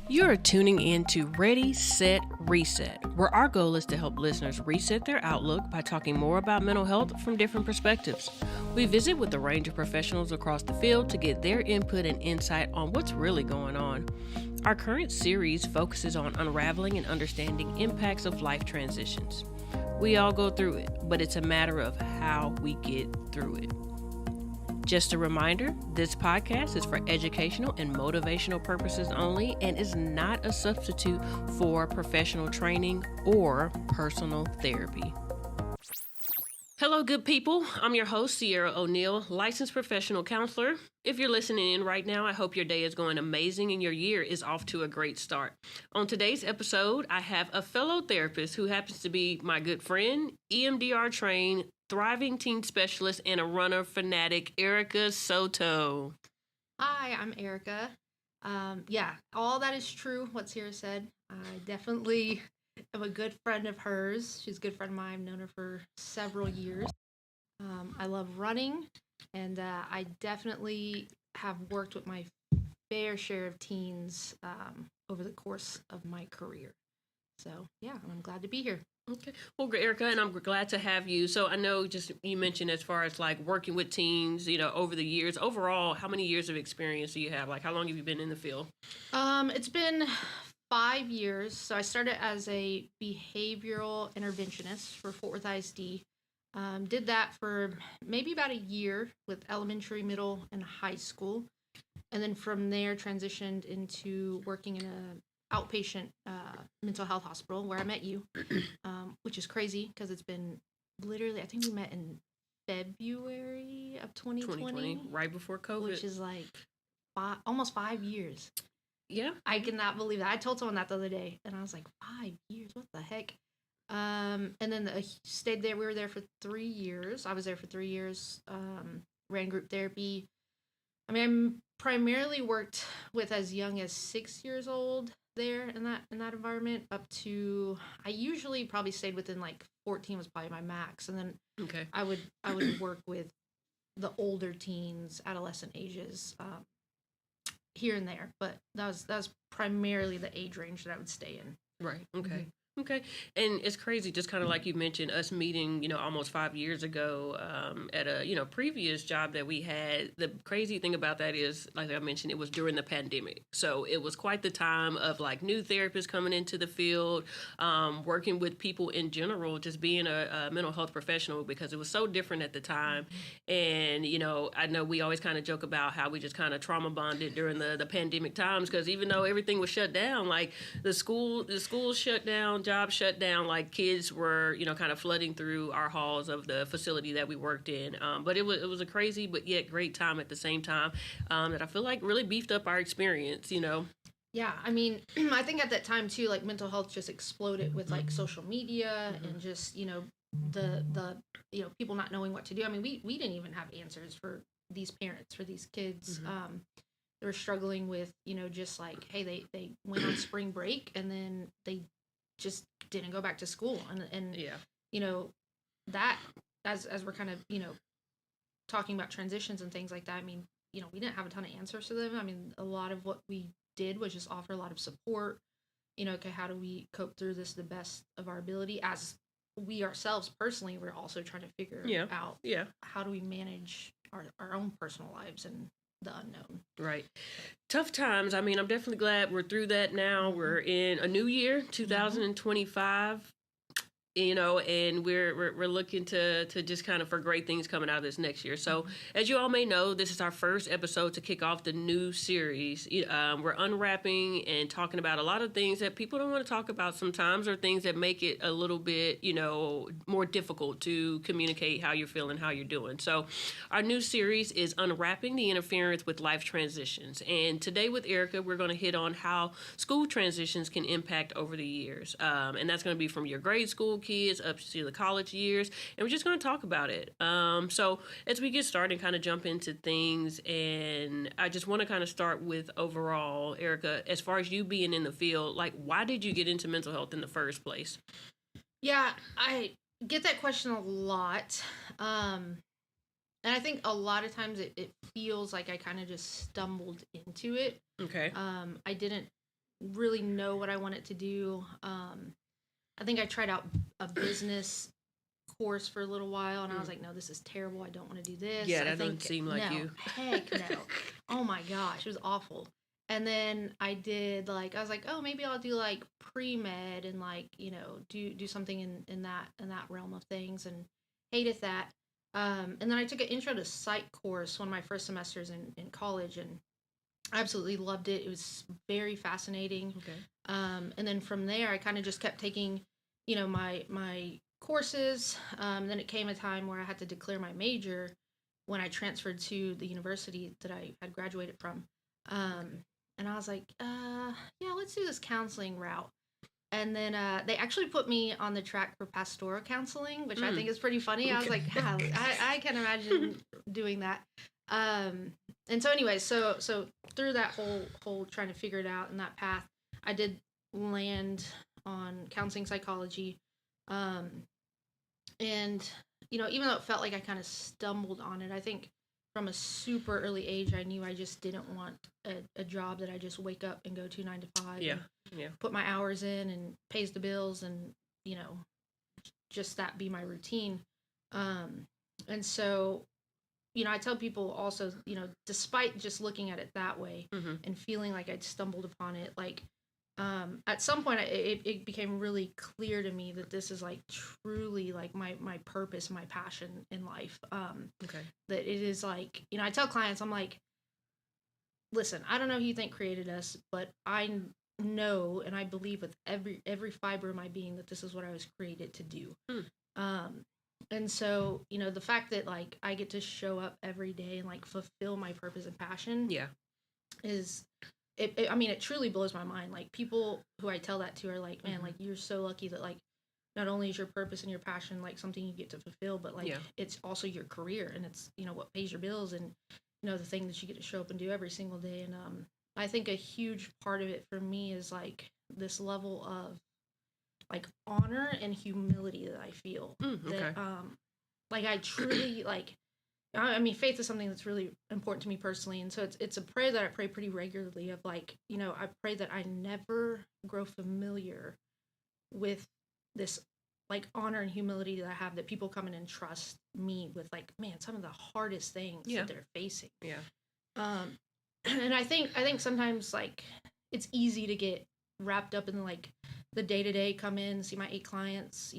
You're tuning in to Ready, Set, Reset, where our goal is to help listeners reset their outlook by talking more about mental health from different perspectives. We visit with a range of professionals across the field to get their input and insight on what's really going on. Our current series focuses on unraveling and understanding impacts of life transitions. We all go through it, but it's a matter of how we get through it. Just a reminder, this podcast is for educational and motivational purposes only and is not a substitute for professional training or personal therapy. Hello, good people. I'm your host, Sierra O'Neill, licensed professional counselor. If you're listening in right now, I hope your day is going amazing and your year is off to a great start. On today's episode, I have a fellow therapist who happens to be my good friend, EMDR trained, thriving teen specialist, and a runner fanatic, Erica Soto. Hi, I'm Erica. All that is true, what Sierra said. I definitely am a good friend of hers. She's a good friend of mine. I've known her for several years. I love running, and I definitely have worked with my fair share of teens over the course of my career. So, I'm glad to be here. Okay. Well, Erica, and I'm glad to have you. So I know just you mentioned as far as like working with teens, over the years, overall, how many years of experience do you have? Like, how long have you been in the field? It's been 5 years. So I started as a behavioral interventionist for Fort Worth ISD. Did that for maybe about a year with elementary, middle, and high school. And then from there transitioned into working in a outpatient mental health hospital where I met you, which is crazy because it's been literally, I think we met in February of 2020, right before COVID, which is like almost 5 years. Yeah, I cannot believe that. I told someone that the other day, and I was like, 5 years? What the heck? And then stayed there. We were there for 3 years. I was there for 3 years. Ran group therapy. I mean, I primarily worked with as young as 6 years old there in that environment up to, I usually probably stayed within like 14 was probably my max, and then I would work with the older teens, adolescent ages, here and there, but that was primarily the age range that I would stay in. Right. Okay. Mm-hmm. Okay. And it's crazy, just kind of like you mentioned, us meeting, almost 5 years ago at a, previous job that we had. The crazy thing about that is, like I mentioned, it was during the pandemic. So it was quite the time of like new therapists coming into the field, working with people in general, just being a mental health professional because it was so different at the time. And, I know we always kind of joke about how we just kind of trauma bonded during the pandemic times because even though everything was shut down, like the schools shut down, jobs shut down, like kids were, kind of flooding through our halls of the facility that we worked in. But it was a crazy but yet great time at the same time that I feel like really beefed up our experience, Yeah, I mean, I think at that time too, like mental health just exploded with like social media and just, the people not knowing what to do. I mean, we didn't even have answers for these parents, for these kids. They were struggling with, just like, hey, they went on spring break and then they just didn't go back to school. And that as we're kind of, talking about transitions and things like that, I mean, we didn't have a ton of answers to them. I mean, a lot of what we did was just offer a lot of support, okay, how do we cope through this the best of our ability as we ourselves personally, we're also trying to figure out how do we manage our own personal lives and the unknown. Right. Tough times. I mean, I'm definitely glad we're through that now. We're in a new year, 2025. And we're looking to just kind of for great things coming out of this next year. So as you all may know, this is our first episode to kick off the new series. We're unwrapping and talking about a lot of things that people don't want to talk about sometimes, or things that make it a little bit, more difficult to communicate how you're feeling, how you're doing. So our new series is Unwrapping the Interference with Life Transitions. And today with Erica, we're going to hit on how school transitions can impact over the years. And that's going to be from your grade school kids up to the college years, and we're just going to talk about it. So as we get started and kind of jump into things, and I just want to kind of start with overall, Erica, as far as you being in the field, like why did you get into mental health in the first place? Yeah, I get that question a lot. And I think a lot of times it feels like I kind of just stumbled into it. Okay. I didn't really know what I wanted to do. I think I tried out a business course for a little while, and I was like, no, this is terrible. I don't want to do this. Yeah, that doesn't seem like you. Heck no. Oh my gosh, it was awful. And then I did I was like, oh, maybe I'll do like pre-med and like, do something in that realm of things, and hated that. And then I took an intro to psych course one of my first semesters in college, and I absolutely loved it. It was very fascinating. Okay. And then from there, I kind of just kept taking, my courses. Then it came a time where I had to declare my major when I transferred to the university that I had graduated from. And I was like, yeah, let's do this counseling route. And then they actually put me on the track for pastoral counseling, which I think is pretty funny. Okay. I was like, I can imagine doing that. And so anyway, so through that whole trying to figure it out in that path, I did land on counseling psychology. And, even though it felt like I kind of stumbled on it, I think from a super early age, I knew I just didn't want a job that I just wake up and go to 9 to 5. Yeah. Put my hours in and pays the bills and, just that be my routine. And so, I tell people also, despite just looking at it that way and feeling like I'd stumbled upon it, like, at some point it became really clear to me that this is like truly like my purpose, my passion in life. That it is like, I tell clients, I'm like, listen, I don't know who you think created us, but I know and I believe with every fiber of my being that this is what I was created to do. And so, the fact that like I get to show up every day and like fulfill my purpose and passion is it truly blows my mind. Like, people who I tell that to are like, man, like, you're so lucky that like not only is your purpose and your passion like something you get to fulfill, but like it's also your career, and it's what pays your bills, and the thing that you get to show up and do every single day. And I think a huge part of it for me is like this level of like honor and humility that I feel. That like I truly like, faith is something that's really important to me personally. And so it's a prayer that I pray pretty regularly of like, I pray that I never grow familiar with this like honor and humility that I have, that people come in and trust me with like, man, some of the hardest things that they're facing. And I think sometimes like it's easy to get wrapped up in like the day-to-day, come in, see my 8 clients,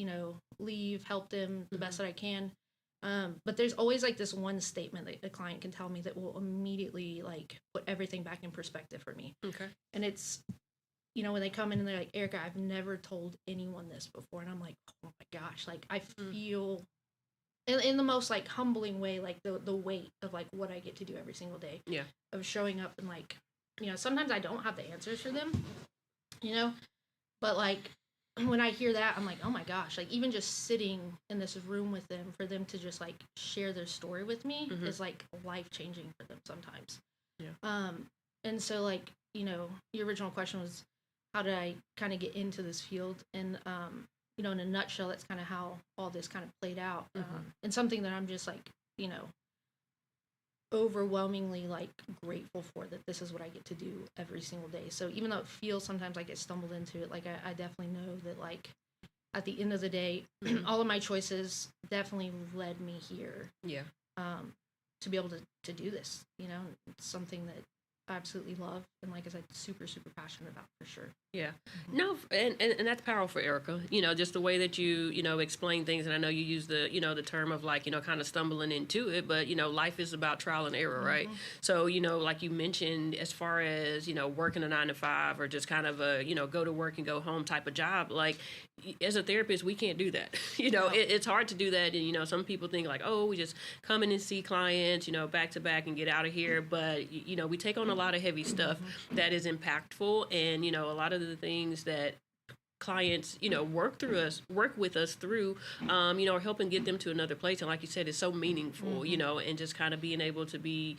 leave, help them the best that I can. But there's always like this one statement that a client can tell me that will immediately like put everything back in perspective for me. Okay. And it's, when they come in and they're like, Erica, I've never told anyone this before. And I'm like, oh my gosh, like I feel in the most like humbling way, like the weight of like what I get to do every single day. Yeah. Of showing up and like, sometimes I don't have the answers for them, but like, when I hear that, I'm like, oh my gosh, like even just sitting in this room with them, for them to just like share their story with me is like life changing for them sometimes. Yeah. And so like, your original question was, how did I kind of get into this field? And, in a nutshell, that's kind of how all this kind of played out. And something that I'm just like, overwhelmingly like grateful for, that this is what I get to do every single day. So even though it feels sometimes like I stumbled into it, like I definitely know that like at the end of the day, all of my choices definitely led me here. Yeah. To be able to do this, it's something that I absolutely love, and like I said, super passionate about, for sure. Yeah. No, and that's powerful, Erica. Just the way that you explain things, and I know you use the the term of like kind of stumbling into it, but life is about trial and error, right? So like you mentioned, as far as working a 9 to 5 or just kind of a go to work and go home type of job, like as a therapist, we can't do that. It's hard to do that, and some people think like, oh, we just come in and see clients, back to back and get out of here, but we take on a lot of heavy stuff that is impactful, and a lot of the things that clients, work with us through, or helping get them to another place. And like you said, it's so meaningful, and just kind of being able to be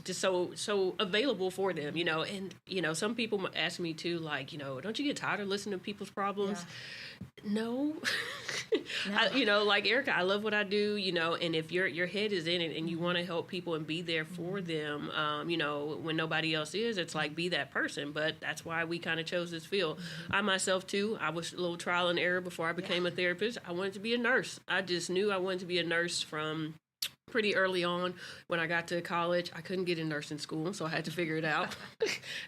just so available for them, and, some people ask me too, like, don't you get tired of listening to people's problems? No. Like Erica, I love what I do, and if your head is in it and you want to help people and be there for them, when nobody else is, it's like, be that person. But that's why we kind of chose this field. I myself too, I was a little trial and error before I became a therapist. I wanted to be a nurse. I just knew I wanted to be a nurse from pretty early on. When I got to college, I couldn't get in nursing school, so I had to figure it out.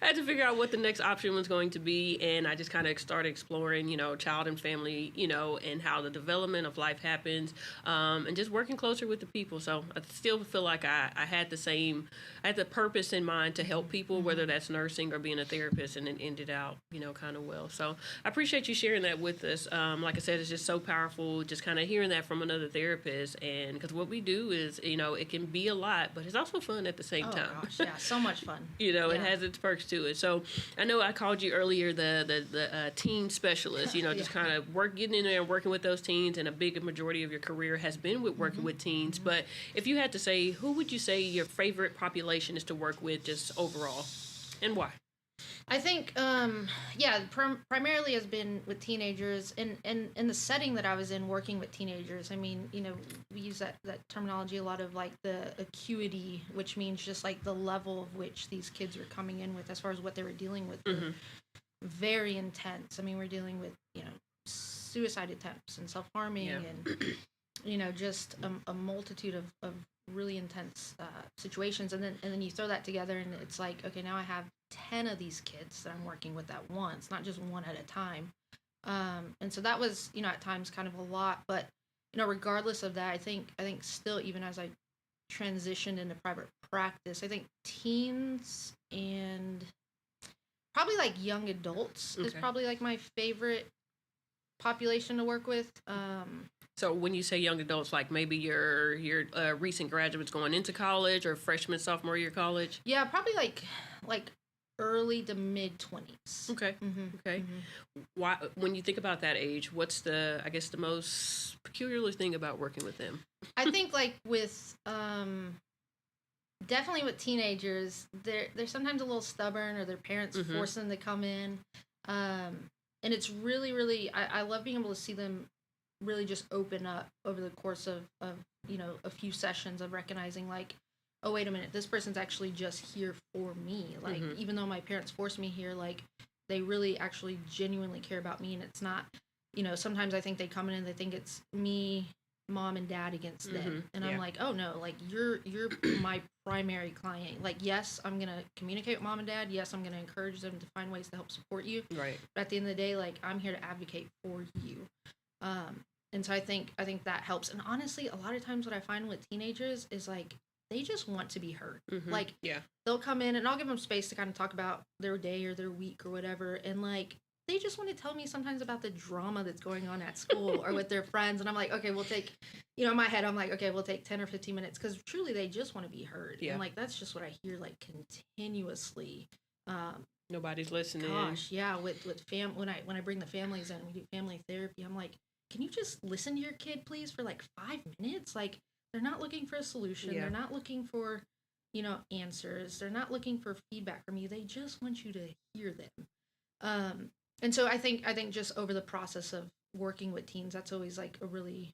I had to figure out what the next option was going to be, and I just kind of started exploring, child and family, and how the development of life happens, and just working closer with the people. So I still feel like I had the purpose in mind to help people, whether that's nursing or being a therapist, and it ended out, kind of well. So I appreciate you sharing that with us. Like I said, it's just so powerful, just kind of hearing that from another therapist, and because what we do is, it can be a lot, but it's also fun at the same time. Gosh, yeah, so much fun. It has its perks to it. So I know I called you earlier the teen specialist, just kind of getting in there and working with those teens, and a big majority of your career has been with working with teens. But if you had to say, who would you say your favorite population is to work with just overall, and why? I think, primarily has been with teenagers, and in the setting that I was in working with teenagers. I mean, we use that terminology a lot of, like, the acuity, which means just like the level of which these kids were coming in with as far as what they were dealing with. Very intense. I mean, we're dealing with, suicide attempts and self-harming and, just a multitude of really intense situations. And then you throw that together and it's like, okay, now I have 10 of these kids that I'm working with at once, not just one at a time. And so that was, at times kind of a lot, but, regardless of that, I think still, even as I transitioned into private practice, I think teens and probably like young adults is probably like my favorite population to work with. So when you say young adults, like maybe your recent graduates going into college or freshman, sophomore year college? Yeah, probably like early to mid 20s. Okay. Okay. Why, when you think about that age, what's the most peculiar thing about working with them? I think like with definitely with teenagers, they're sometimes a little stubborn, or their parents force them to come in. And it's really, really, I love being able to see them really just open up over the course of a few sessions of recognizing, like, oh, wait a minute, this person's actually just here for me. Like, even though my parents forced me here, like, they really actually genuinely care about me. And it's not, sometimes I think they come in and they think it's me, mom and dad against them. And I'm like, oh no, like, you're my primary client. Like, yes, I'm going to communicate with mom and dad. Yes, I'm going to encourage them to find ways to help support you. Right. But at the end of the day, like, I'm here to advocate for you. And so I think that helps. And honestly, a lot of times what I find with teenagers is, like, they just want to be heard. Like, they'll come in and I'll give them space to kind of talk about their day or their week or whatever. And, like, they just want to tell me sometimes about the drama that's going on at school or with their friends. And I'm like, okay, we'll take, in my head, I'm like, okay, we'll take 10 or 15 minutes. Because truly, they just want to be heard. Yeah. And, like, that's just what I hear, like, continuously. Nobody's listening. Gosh, yeah. With when I bring the families in, we do family therapy. I'm like, can you just listen to your kid, please, for like 5 minutes? Like, they're not looking for a solution. Yeah. They're not looking for, answers. They're not looking for feedback from you. They just want you to hear them. And so I think just over the process of working with teens, that's always like a really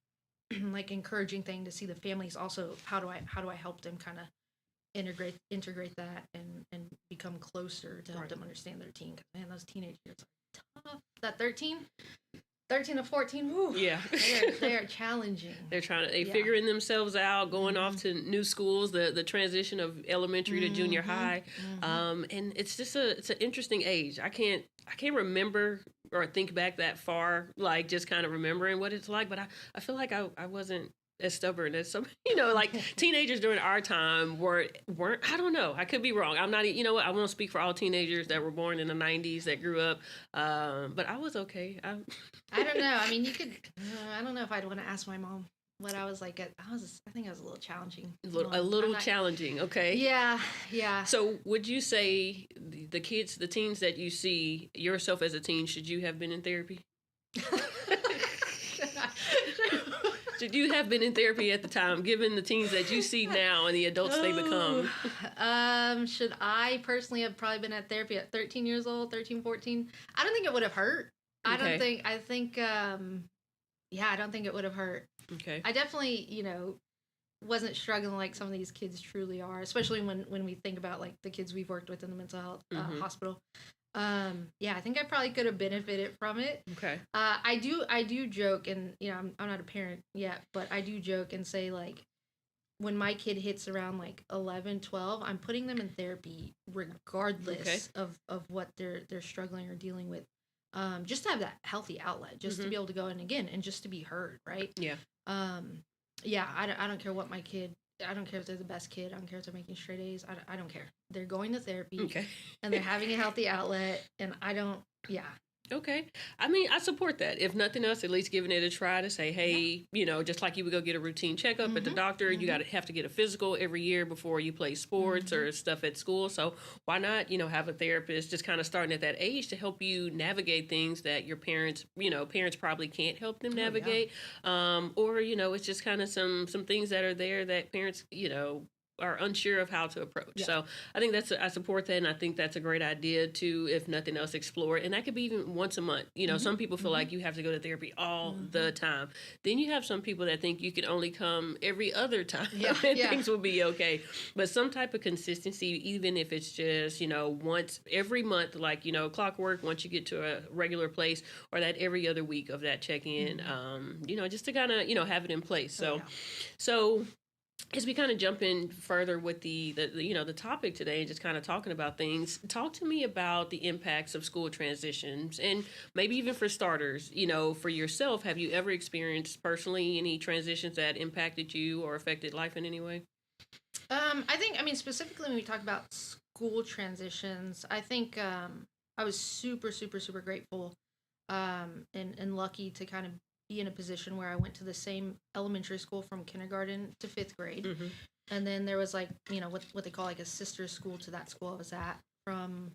like encouraging thing to see the families also. How do I help them kind of integrate that and become closer to help them understand their teen? 'Cause, man, those teenagers are tough. That 13 to 14, whoo, yeah, they are challenging. They're figuring themselves out, going off to new schools, the transition of elementary to junior high, and it's just it's an interesting age. I can't remember or think back that far, like just kind of remembering what it's like. But I feel like I wasn't as stubborn as some, like teenagers during our time weren't. I don't know. I could be wrong. I'm not. What? I won't speak for all teenagers that were born in the 90s that grew up. But I was okay. I don't know. I mean, you could. I don't know if I'd want to ask my mom what I was like, I think I was a little challenging. A little challenging, okay. Yeah. So would you say the teens that you see yourself as a teen, should you have been in therapy? Should you have been in therapy at the time, given the teens that you see now and the adults they become? Should I personally have probably been at therapy at 13 years old, 13, 14? I don't think it would have hurt. I don't think it would have hurt. Okay. I definitely, wasn't struggling like some of these kids truly are, especially when we think about like the kids we've worked with in the mental health hospital. I think I probably could have benefited from it. Okay. I do joke, and I'm not a parent yet, but I do joke and say, like, when my kid hits around like 11, 12, I'm putting them in therapy regardless of what they're struggling or dealing with. Just to have that healthy outlet, just to be able to go in again and just to be heard, right? Yeah. I don't care what my kid, I don't care if they're the best kid, I don't care if they're making straight A's, I don't care. They're going to therapy, and they're having a healthy outlet, and Okay. I mean, I support that. If nothing else, at least giving it a try to say, hey, just like you would go get a routine checkup at the doctor, you have to get a physical every year before you play sports or stuff at school. So why not, have a therapist just kind of starting at that age to help you navigate things that your parents probably can't help them navigate. Or, it's just kind of some things that are there that parents, are unsure of how to approach. Yeah. So I think I support that, and I think that's a great idea to, if nothing else, explore it. And that could be even once a month. Some people feel like you have to go to therapy all the time. Then you have some people that think you can only come every other time and things will be okay. But some type of consistency, even if it's just, once every month, like, clockwork, once you get to a regular place, or that every other week of that check-in, just to kind of, have it in place. So as we kind of jump in further with the topic today and just kind of talking about things, talk to me about the impacts of school transitions, and maybe even for starters, for yourself, have you ever experienced personally any transitions that impacted you or affected life in any way? Specifically when we talk about school transitions, I think I was super, super, super grateful and lucky to kind of be in a position where I went to the same elementary school from kindergarten to 5th grade. And then there was like, what they call like a sister school to that school I was at from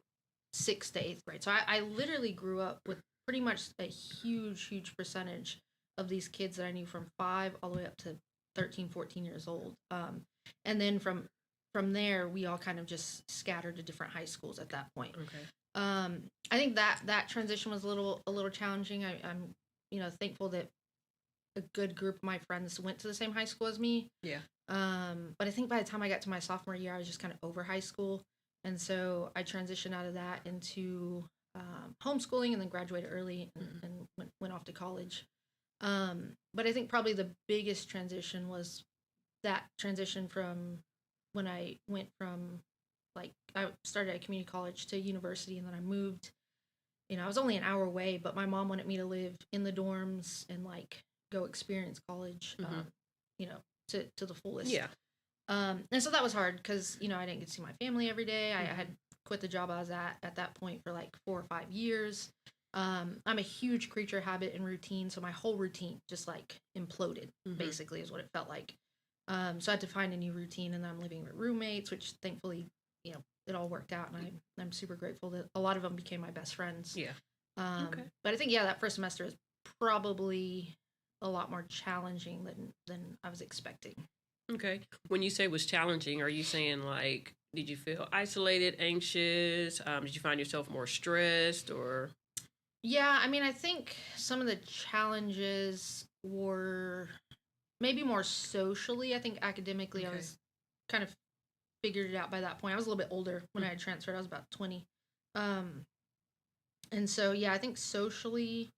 6th to 8th grade. So I literally grew up with pretty much a huge, huge percentage of these kids that I knew from 5 all the way up to 13, 14 years old. And then from there, we all kind of just scattered to different high schools at that point. Okay. I think that transition was a little challenging. I'm thankful that a good group of my friends went to the same high school as me. Yeah. But I think by the time I got to my sophomore year, I was just kind of over high school. And so I transitioned out of that into homeschooling, and then graduated early and went off to college. But I think probably the biggest transition was that transition from when I went from, like, I started at community college to university, and then I moved. I was only an hour away, but my mom wanted me to live in the dorms and like go experience college, to the fullest. Yeah. And so that was hard because, I didn't get to see my family every day. I had quit the job I was at that point for like 4 or 5 years. I'm a huge creature of habit and routine. So my whole routine just like imploded, basically is what it felt like. So I had to find a new routine, and then I'm living with roommates, which thankfully, it all worked out, and I'm super grateful that a lot of them became my best friends. Yeah. But I think, that first semester is probably a lot more challenging than I was expecting. Okay. When you say was challenging, are you saying like, did you feel isolated, anxious? Did you find yourself more stressed, or? Yeah, I think some of the challenges were maybe more socially. I think academically, I was kind of figured it out by that point. I was a little bit older when I had transferred. I was about 20. And so, I think socially,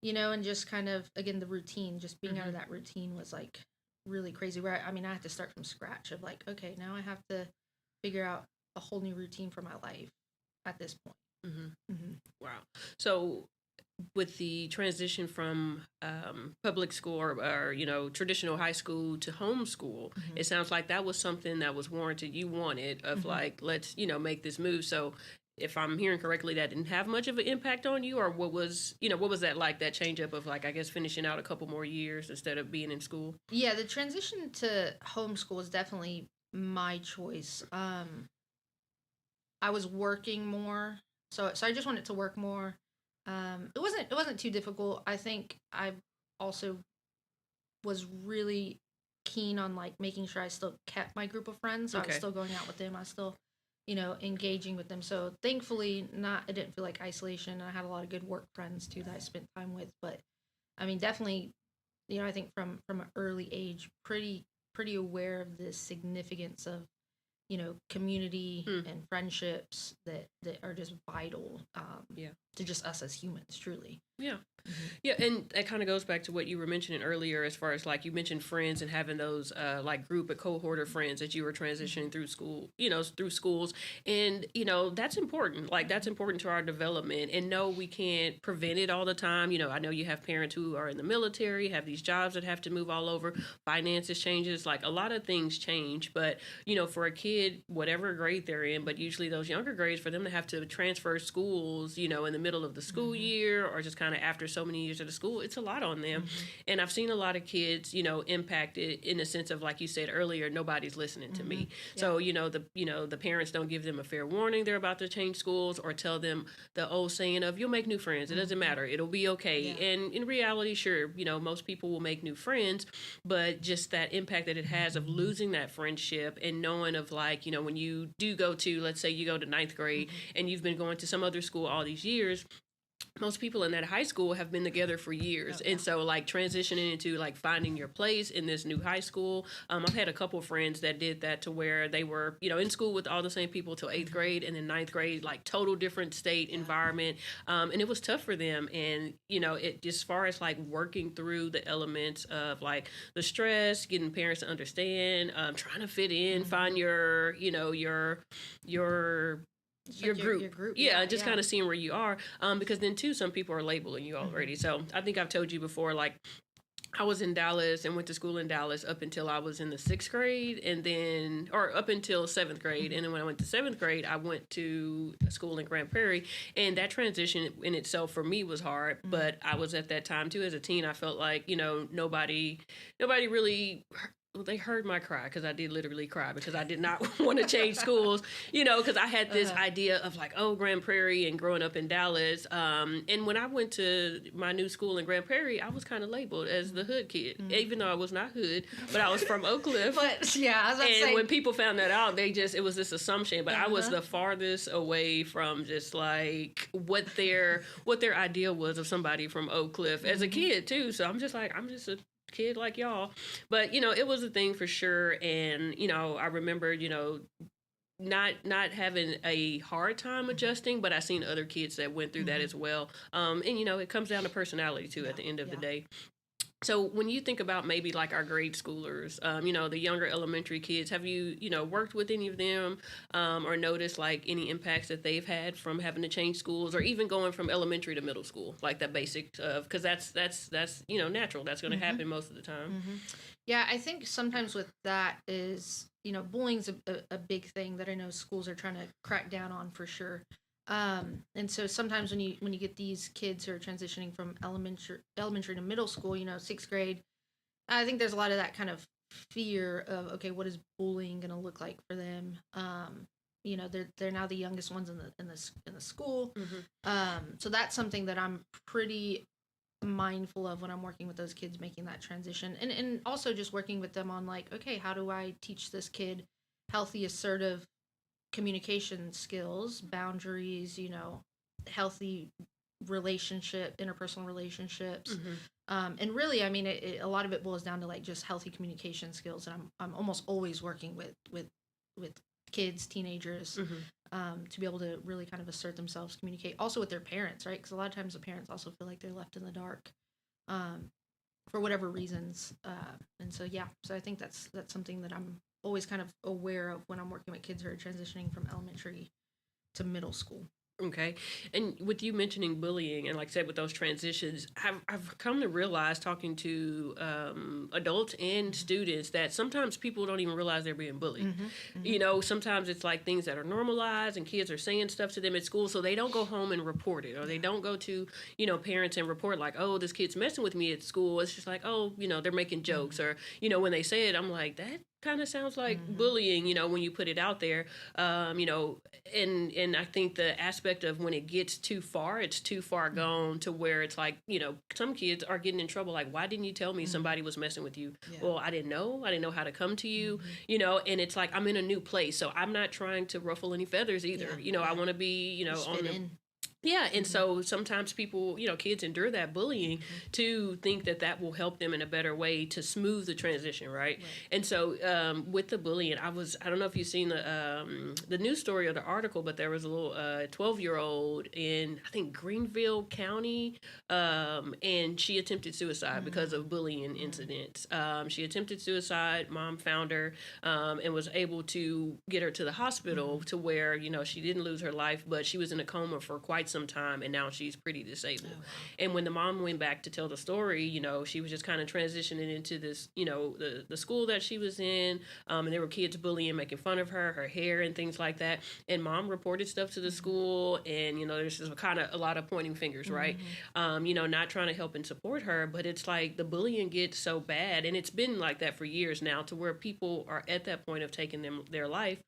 and just kind of, again, the routine, just being out of that routine was like really crazy, where I had to start from scratch of like, okay, now I have to figure out a whole new routine for my life at this point. Wow. So with the transition from public school or traditional high school to homeschool, it sounds like that was something that was warranted. You wanted of like, let's, make this move. So if I'm hearing correctly, that didn't have much of an impact on you, or what was, what was that like, that change up of like, I guess, finishing out a couple more years instead of being in school? Yeah, the transition to homeschool is definitely my choice. I was working more, so I just wanted to work more. It wasn't too difficult. I think I also was really keen on like making sure I still kept my group of friends. So I was still going out with them. I was still, engaging with them. So thankfully, not I didn't feel like isolation. I had a lot of good work friends too that I spent time with. But I mean, definitely, I think from an early age, pretty aware of the significance of community and friendships that are just vital to just us as humans, truly. Yeah. Yeah, and that kind of goes back to what you were mentioning earlier, as far as like you mentioned friends and having those like group, a cohort of friends that you were transitioning through school, through schools. And, that's important. Like, that's important to our development. And no, we can't prevent it all the time. I know you have parents who are in the military, have these jobs that have to move all over, finances changes, like a lot of things change. But, for a kid, whatever grade they're in, but usually those younger grades, for them to have to transfer schools, in the middle of the school year, or just kind of after so many years of the school, it's a lot on them. And I've seen a lot of kids, impacted in the sense of, like you said earlier, nobody's listening to me. Yeah. So, the parents don't give them a fair warning they're about to change schools, or tell them the old saying of, you'll make new friends. It doesn't matter. It'll be okay. Yeah. And in reality, sure, most people will make new friends, but just that impact that it has of losing that friendship, and knowing of like, when you do go to, let's say you go to ninth grade and you've been going to some other school all these years, most people in that high school have been together for years. And so like transitioning into like finding your place in this new high school. I've had a couple of friends that did that, to where they were, in school with all the same people till eighth grade, and then ninth grade, like total different state environment. And it was tough for them. And, it, as far as like working through the elements of like the stress, getting parents to understand, trying to fit in, find your, your group. Yeah, just kind of seeing where you are, because then too, some people are labeling you already. So I think I've told you before, like, I was in Dallas and went to school in Dallas up until I was in the 6th grade, and then, or up until 7th grade. And then when I went to 7th grade, I went to school in Grand Prairie, and that transition in itself for me was hard. But I was at that time too, as a teen, I felt like, nobody really, they heard my cry, because I did literally cry, because I did not want to change schools, because I had this idea of like, oh, Grand Prairie, and growing up in Dallas. And when I went to my new school in Grand Prairie, I was kind of labeled as the hood kid, even though I was not hood, but I was from Oak Cliff. But yeah, I was and saying, when people found that out, it was this assumption, but I was the farthest away from just like what their idea was of somebody from Oak Cliff as a kid too. So I'm just a kid like y'all. But it was a thing for sure. And I remember not having a hard time adjusting, but I seen other kids that went through that as well. And it comes down to personality too at the end of the day. So when you think about maybe like our grade schoolers, the younger elementary kids, have you, worked with any of them, or noticed like any impacts that they've had from having to change schools, or even going from elementary to middle school, like the basics of, because that's natural. That's going to happen most of the time. Yeah, I think sometimes with that is, bullying's a big thing that I know schools are trying to crack down on for sure. And so sometimes when you get these kids who are transitioning from elementary to middle school, 6th grade, I think there's a lot of that kind of fear of, okay, what is bullying going to look like for them? They're now the youngest ones in the school. So that's something that I'm pretty mindful of when I'm working with those kids making that transition, and also just working with them on like, okay, how do I teach this kid healthy, assertive communication skills, boundaries, healthy interpersonal relationships. And really, I mean, a lot of it boils down to like just healthy communication skills. And I'm almost always working with kids, teenagers, to be able to really kind of assert themselves, communicate also with their parents, right? Because a lot of times the parents also feel like they're left in the dark, for whatever reasons. And so, yeah, so I think that's something that I'm always kind of aware of when I'm working with kids who are transitioning from elementary to middle school. Okay. And with you mentioning bullying and like I said, with those transitions, I've come to realize talking to adults and students that sometimes people don't even realize they're being bullied. You know, sometimes it's like things that are normalized and kids are saying stuff to them at school. So they don't go home and report it, or they don't go to, you know, parents and report like, oh, this kid's messing with me at school. It's just like, oh, you know, they're making jokes, or, you know, when they say it, I'm like, that kind of sounds like bullying, you know, when you put it out there. You know, and I think the aspect of when it gets too far, it's too far gone to where it's like, you know, some kids are getting in trouble. Like, why didn't you tell me somebody was messing with you? Yeah. Well, I didn't know. I didn't know how to come to you, you know, and it's like, I'm in a new place. So I'm not trying to ruffle any feathers either. You know, I want to be, you know, Just on fit the, in. yeah, and so sometimes people, you know, kids endure that bullying to think that that will help them in a better way to smooth the transition, right? And so with the bullying, I don't know if you've seen the news story or the article, but there was a little 12-year-old in, I think, Greenville County, and she attempted suicide because of bullying incidents. She attempted suicide, mom found her, and was able to get her to the hospital to where, you know, she didn't lose her life, but she was in a coma for quite some time, and now she's pretty disabled. And when the mom went back to tell the story, you know, she was just kind of transitioning into this, you know, the school that she was in, and there were kids bullying, making fun of her hair and things like that. And mom reported stuff to the school, and, you know, there's just kind of a lot of pointing fingers, right? You know, not trying to help and support her, but it's like the bullying gets so bad, and it's been like that for years now, to where people are at that point of taking their life,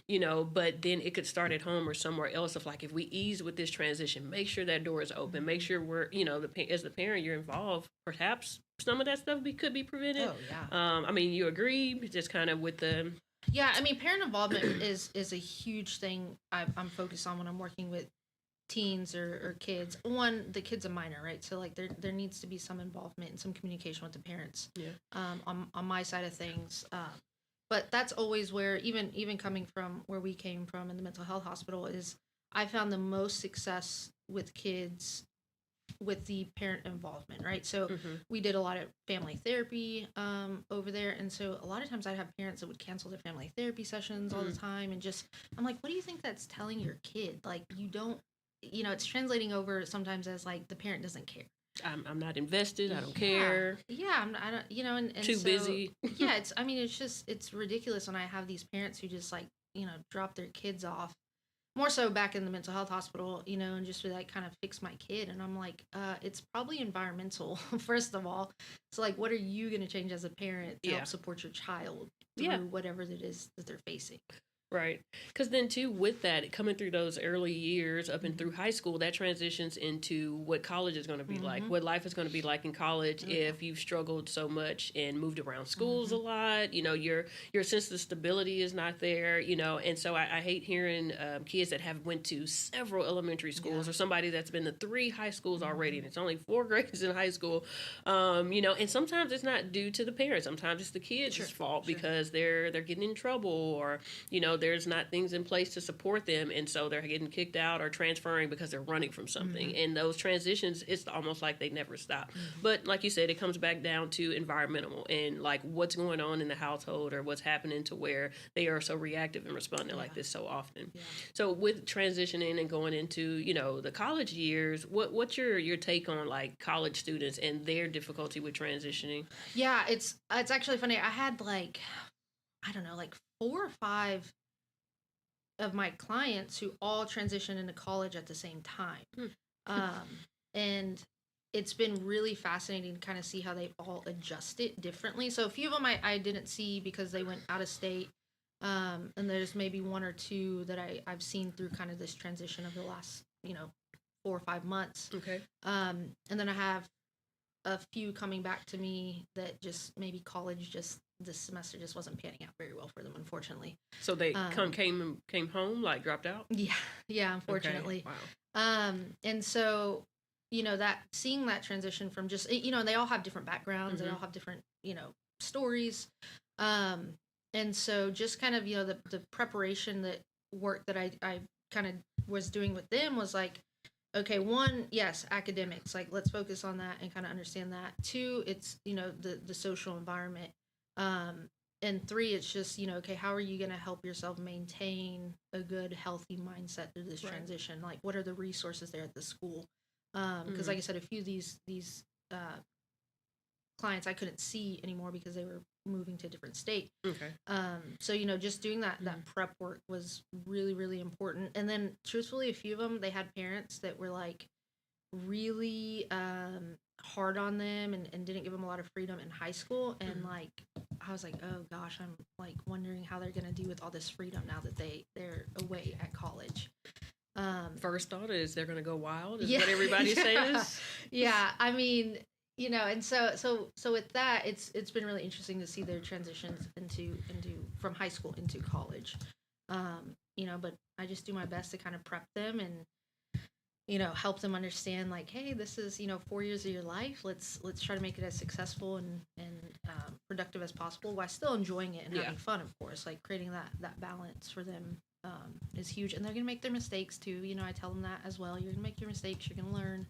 you know, but then it could start at home or somewhere else of like, if we ease with this transition, make sure that door is open, make sure we're, you know, as the parent, you're involved, perhaps some of that stuff could be prevented. I mean, you agree, just kind of with the... Yeah, I mean, parent involvement is a huge thing I'm focused on when I'm working with teens or kids. One, the kid's a minor, right? So like there needs to be some involvement and some communication with the parents. On my side of things. But that's always where, even coming from where we came from in the mental health hospital, is I found the most success with kids with the parent involvement, right? So we did a lot of family therapy over there, and so a lot of times I'd have parents that would cancel their family therapy sessions all the time, and just, I'm like, what do you think that's telling your kid? Like, you don't, you know, it's translating over sometimes as like the parent doesn't care. I'm not invested. I don't care. Yeah, I don't, you know, and too so, busy. Yeah, it's ridiculous when I have these parents who just like, you know, drop their kids off. More so back in the mental health hospital, you know, and just to like kind of fix my kid. And I'm like, it's probably environmental, first of all. So like, what are you going to change as a parent to help support your child through whatever it is that they're facing? Right. Because then, too, with that, coming through those early years up and through high school, that transitions into what college is going to be like, what life is going to be like in college if you've struggled so much and moved around schools a lot. You know, your sense of stability is not there, you know. And so I hate hearing kids that have went to several elementary schools or somebody that's been to 3 high schools already, and it's only 4 grades in high school, you know. And sometimes it's not due to the parents. Sometimes it's the kids' fault because they're getting in trouble, or, you know, there's not things in place to support them, and so they're getting kicked out or transferring because they're running from something. And those transitions, it's almost like they never stop. But like you said, it comes back down to environmental and like what's going on in the household, or what's happening to where they are so reactive and responding like this so often. So with transitioning and going into, you know, the college years, what's your take on like college students and their difficulty with transitioning? Yeah, it's actually funny. I had like, I don't know, like 4 or 5 of my clients who all transitioned into college at the same time. And it's been really fascinating to kind of see how they've all adjusted differently. So a few of them I didn't see because they went out of state. And there's maybe 1 or 2 that I've seen through kind of this transition of the last, you know, 4 or 5 months. Okay. And then I have a few coming back to me that just maybe college just this semester just wasn't panning out very well for them, unfortunately. So they came home, like dropped out? Yeah, unfortunately. Okay. Wow. And so, you know, that seeing that transition from just, you know, they all have different backgrounds, they all have different, you know, stories. And so just kind of, you know, the preparation that work that I kind of was doing with them was like, okay, 1, yes, academics, like let's focus on that and kind of understand that. 2, it's, you know, the social environment. and 3, it's just, okay, how are you going to help yourself maintain a good, healthy mindset through this transition? Like, what are the resources there at the school? Because like I said, a few of these clients I couldn't see anymore because they were moving to a different state. Okay. So, just doing that prep work was really, really important. And then truthfully, a few of them, they had parents that were like really hard on them and didn't give them a lot of freedom in high school. And like, I was like, oh gosh, I'm like wondering how they're going to do with all this freedom now that they're away at college. First thought is they're going to go wild, is what everybody says. Yeah, I mean, and so with that, it's been really interesting to see their transitions into from high school into college. But I just do my best to kind of prep them and help them understand, like, hey, this is 4 years of your life. Let's try to make it as successful and productive as possible while still enjoying it and having fun, of course. Like, creating that balance for them is huge. And they're gonna make their mistakes too. I tell them that as well. You're gonna make your mistakes. You're gonna learn.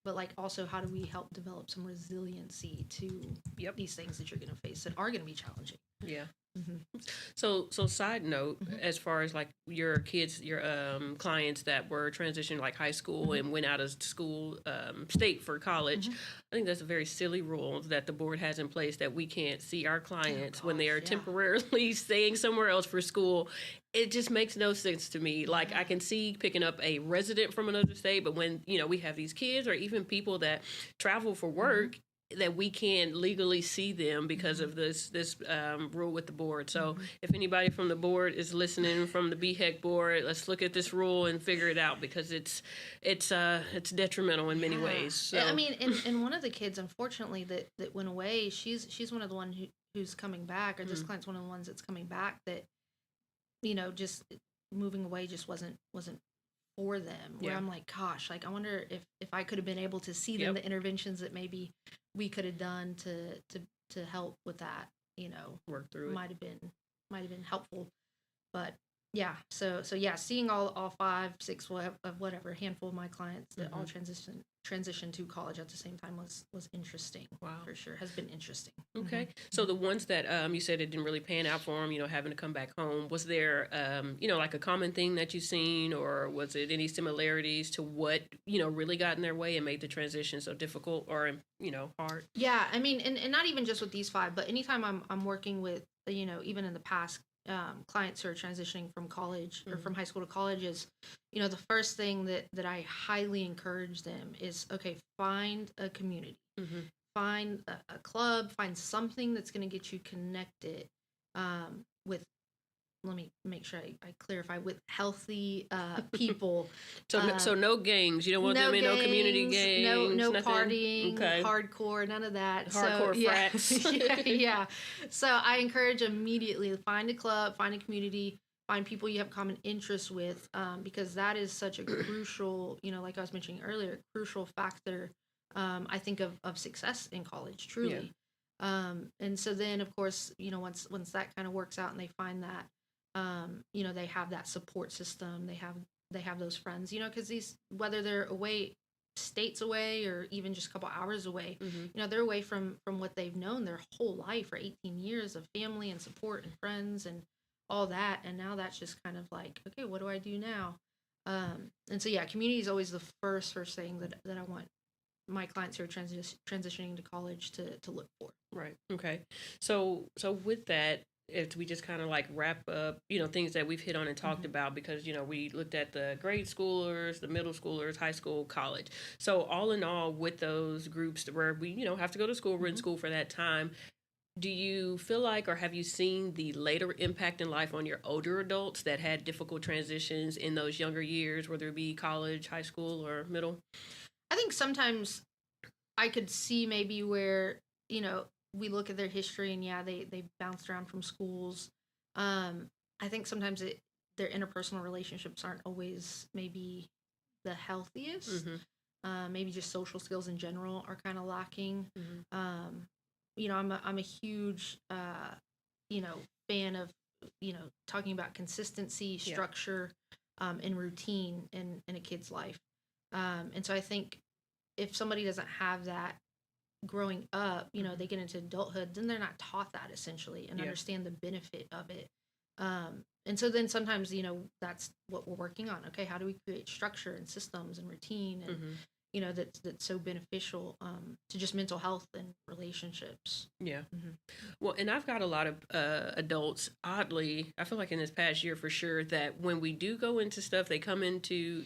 But like, also, how do we help develop some resiliency to these things that you're gonna face that are gonna be challenging? Yeah. So side note, as far as like your kids, your clients that were transitioned like high school and went out of school state for college, I think that's a very silly rule that the board has in place, that we can't see our clients when they are temporarily staying somewhere else for school. It just makes no sense to me. Like, I can see picking up a resident from another state, but when we have these kids or even people that travel for work, that we can't legally see them because of this rule with the board. So if anybody from the board is listening, from the BHEC board, let's look at this rule and figure it out, because it's detrimental in many ways. So. I mean, and one of the kids, unfortunately, that went away, she's one of the ones who's coming back, or this client's one of the ones that's coming back, that just moving away just wasn't for them. Where I'm like, gosh, like, I wonder if I could have been able to see them, the interventions that maybe we could have done to help with that, work through it. Might have been helpful. But yeah, so yeah, seeing all 5, 6, whatever handful of my clients that all transition to college at the same time was interesting. Wow, for sure, has been interesting. Okay, so the ones that you said it didn't really pan out for them, having to come back home, was there like a common thing that you've seen, or was it any similarities to what really got in their way and made the transition so difficult or hard? Yeah, I mean, and not even just with these 5, but anytime I'm working with even in the past, clients who are transitioning from college or from high school to college, is the first thing that I highly encourage them is, okay, find a community, find a club, find something that's going to get you connected with, let me make sure I clarify, with healthy people. So no gangs. You don't want them in no community gangs. No nothing? Partying, hardcore, none of that. Hardcore frats. Yeah. So I encourage immediately, find a club, find a community, find people you have common interests with, because that is such a crucial, like I was mentioning earlier, crucial factor, I think, of success in college, truly. Yeah. And so then, of course, once that kind of works out and they find that, they have that support system, they have those friends, because whether they're away, states away, or even just a couple hours away, they're away from what they've known their whole life, for 18 years of family and support and friends and all that. And now that's just kind of like, okay, what do I do now? And so, yeah, community is always the first thing that I want my clients who are transitioning to college to look for. Right. Okay. So with that, if we just kind of like wrap up, things that we've hit on and talked about, because, we looked at the grade schoolers, the middle schoolers, high school, college. So all in all, with those groups where we, have to go to school, we're in school for that time, do you feel like, or have you seen the later impact in life on your older adults that had difficult transitions in those younger years, whether it be college, high school, or middle? I think sometimes I could see maybe where, we look at their history and they bounced around from schools. I think sometimes their interpersonal relationships aren't always maybe the healthiest. Maybe just social skills in general are kind of lacking. I'm a huge fan of talking about consistency, structure, and routine in a kid's life. And so I think if somebody doesn't have that growing up, they get into adulthood, then they're not taught that essentially and Yeah. understand the benefit of it. And so then sometimes, that's what we're working on. Okay, how do we create structure and systems and routine and that's so beneficial to just mental health and relationships. Yeah. Well, and I've got a lot of adults, oddly, I feel like in this past year for sure, that when we do go into stuff, they come into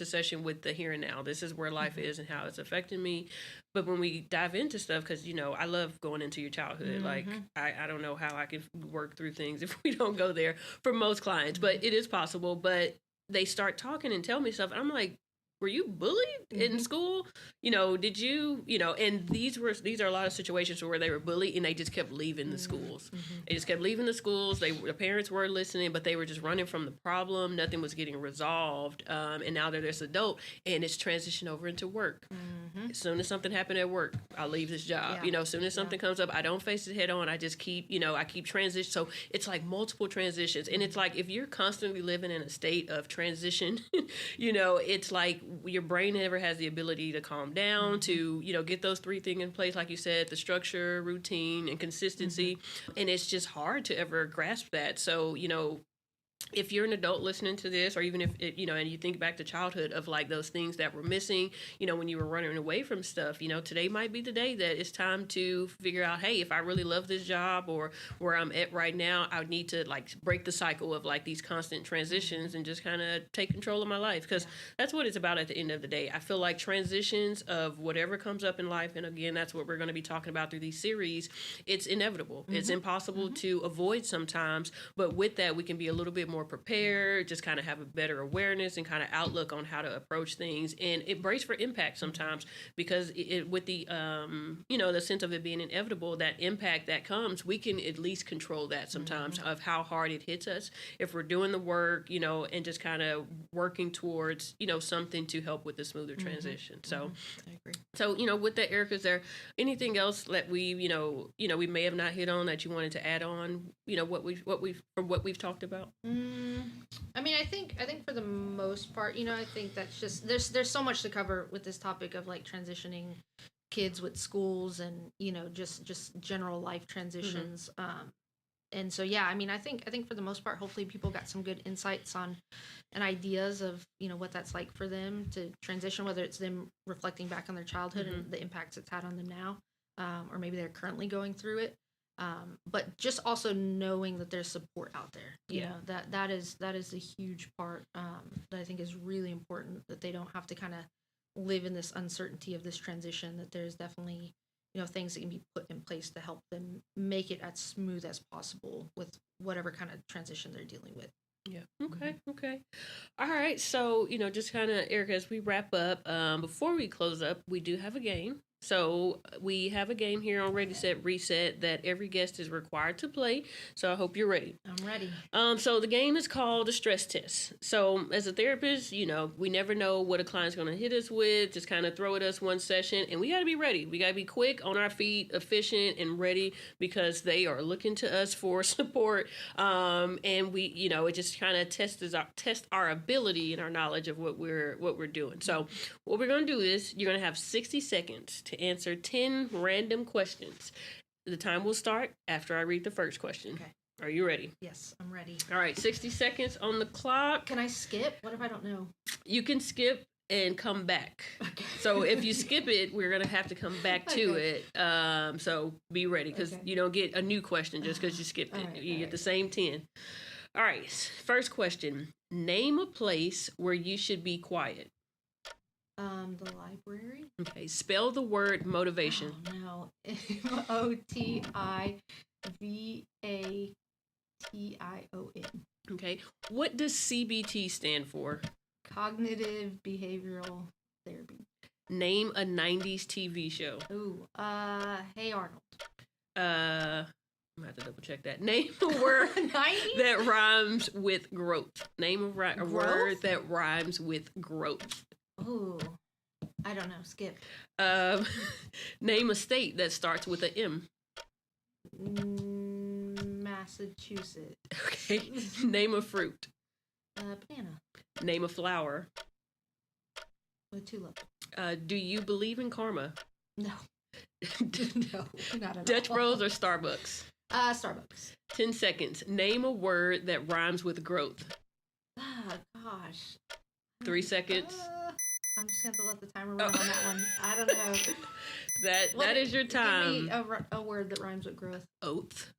session with the here and now. This is where life is and how it's affecting me. But when we dive into stuff, because, I love going into your childhood. Like, I don't know how I can work through things if we don't go there for most clients, but it is possible. But they start talking and tell me stuff. And I'm like, were you bullied in school? Did you, and these are a lot of situations where they were bullied and they just kept leaving the schools. They just kept leaving the schools. The parents were listening, but they were just running from the problem. Nothing was getting resolved. And now they're this adult and it's transitioned over into work. As soon as something happened at work, I'll leave this job. As soon as something comes up, I don't face it head on. I just keep, I keep transition. So it's like multiple transitions. And it's like, if you're constantly living in a state of transition, it's like your brain never has the ability to calm down, to, get those three things in place. Like you said, the structure, routine, and consistency. And it's just hard to ever grasp that. So, if you're an adult listening to this, or even if it, and you think back to childhood of like those things that were missing, when you were running away from stuff, today might be the day that it's time to figure out, hey, if I really love this job or where I'm at right now, I need to like break the cycle of like these constant transitions and just kind of take control of my life. Because that's what it's about at the end of the day. I feel like transitions of whatever comes up in life, and again, that's what we're going to be talking about through these series, it's inevitable. It's impossible to avoid sometimes, but with that, we can be a little bit more prepared, just kind of have a better awareness and kind of outlook on how to approach things, and it brace for impact sometimes, because with the the sense of it being inevitable, that impact that comes, we can at least control that sometimes of how hard it hits us if we're doing the work, and just kind of working towards something to help with the smoother transition. So I agree. So with that, Erica, is there anything else that we we may have not hit on that you wanted to add on, what we've talked about? I mean, I think for the most part, I think that's just there's so much to cover with this topic of like transitioning kids with schools and just general life transitions. And so I mean, I think for the most part, hopefully people got some good insights on and ideas of what that's like for them to transition, whether it's them reflecting back on their childhood and the impacts it's had on them now, or maybe they're currently going through it. But just also knowing that there's support out there, that is a huge part that I think is really important, that they don't have to kind of live in this uncertainty of this transition, that there's definitely, things that can be put in place to help them make it as smooth as possible with whatever kind of transition they're dealing with. Yeah. Okay. All right. So, just kind of, Erica, as we wrap up, before we close up, we do have a game. So we have a game here on Ready, Set, Reset that every guest is required to play. So I hope you're ready. I'm ready. So the game is called the stress test. So as a therapist, we never know what a client's going to hit us with, just kind of throw at us one session, and we got to be ready. We got to be quick, on our feet, efficient, and ready, because they are looking to us for support. And we, it just kind of test our ability and our knowledge of what we're doing. So what we're going to do is you're going to have 60 seconds to answer 10 random questions. The time will start after I read the first question. Okay. Are you ready? Yes, I'm ready. All right, 60 seconds on the clock. Can I skip? What if I don't know? You can skip and come back. Okay. So if you skip it, we're going to have to come back to it. So be ready, because you don't get a new question just because you skipped it. You get the same 10. All right, first question. Name a place where you should be quiet. The library. Okay, spell the word motivation. Oh, no. Motivation. Okay, what does CBT stand for? Cognitive behavioral therapy. Name a 90s TV show. Ooh, Hey Arnold. I'm gonna have to double check that. Name a word that rhymes with growth. Name a word that rhymes with growth. Ooh, I don't know. Skip. Name a state that starts with an M. Massachusetts. Okay. Name a fruit. Banana. Name a flower. With tulip. Do you believe in karma? No. No, not at Dutch all. Bros or Starbucks? Starbucks. 10 seconds. Name a word that rhymes with growth. Ah, gosh. 3 seconds. I'm just going to let the timer run on that one. I don't know. That is your time. Give me a word that rhymes with growth. Oath.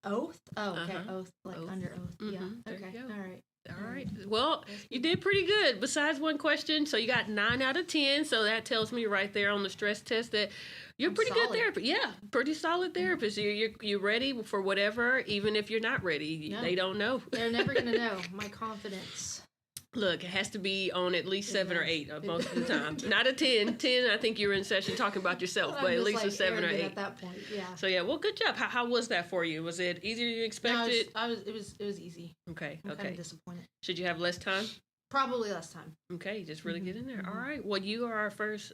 Oath? Oh, okay. Uh-huh. Oath, like Oath. under oath. Mhm. Yeah. There Okay. you go. All right. All right. Well, you did pretty good. Besides one question, so you got 9 out of 10. So that tells me right there on the stress test that you're I'm pretty solid. good therapist. Yeah, pretty solid therapist. You're ready for whatever, even if you're not ready. No. They don't know. They're never going to know. My confidence. Look, it has to be on at least 7 or 8 It most of the does. time. Not a 10. 10, I think you're in session talking about yourself, but I'm at just, least a 7 or arrogant 8. at that point. Yeah. So yeah, well, good job. How was that for you? Was it easier than you No, expected? it was easy. Okay, I'm kind okay. of disappointed. Should you have less time? Probably less time. Okay, just really get in there. Mhm. All right. Well, you are our first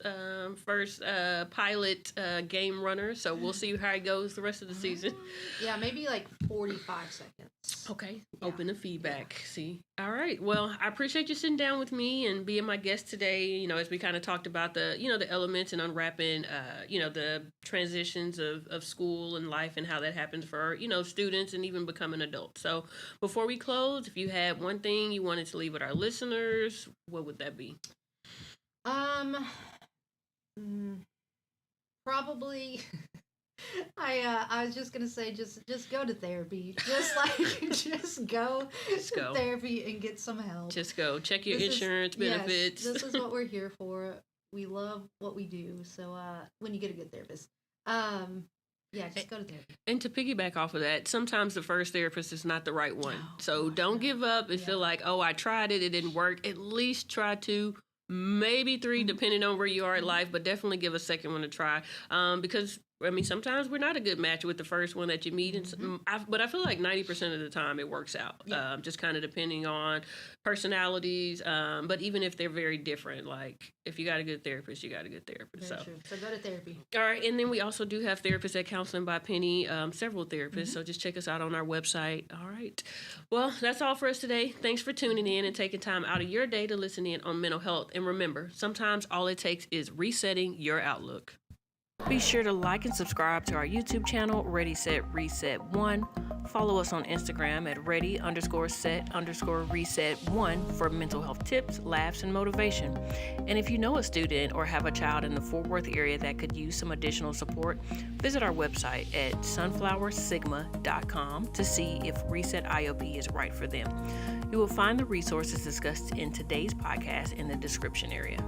pilot game runner, so we'll see how it goes the rest of the season. Yeah, maybe like 45 seconds. Okay. Yeah. Open the feedback. See. All right. Well, I appreciate you sitting down with me and being my guest today. You know, as we kind of talked about the elements and unwrapping, the transitions of school and life and how that happens for, students and even becoming adults. So before we close, if you had one thing you wanted to leave with our listeners, what would that be? Probably. I was just gonna say just go to therapy. Just go to therapy and get some help. Just go check your insurance benefits. Yes, this is what we're here for. We love what we do. So when you get a good therapist, just go to therapy. And to piggyback off of that, sometimes the first therapist is not the right one. So don't give up and feel like, oh, I tried it, it didn't work. At least try 2, maybe 3, depending on where you are in life, but definitely give a second one a try. Because sometimes we're not a good match with the first one that you meet, but I feel like 90% of the time it works out. Yeah. Just kind of depending on personalities. But even if they're very different, like if you got a good therapist, you got a good therapist. Very true. So go to therapy. All right, and then we also do have therapists at Counseling by Penny, several therapists. So just check us out on our website. All right. Well, that's all for us today. Thanks for tuning in and taking time out of your day to listen in on mental health. And remember, sometimes all it takes is resetting your outlook. Be sure to like and subscribe to our YouTube channel, Ready, Set, Reset 1. Follow us on Instagram at ready_set_reset1 for mental health tips, laughs, and motivation. And if you know a student or have a child in the Fort Worth area that could use some additional support, visit our website at sunflowersigma.com to see if Reset IOP is right for them. You will find the resources discussed in today's podcast in the description area.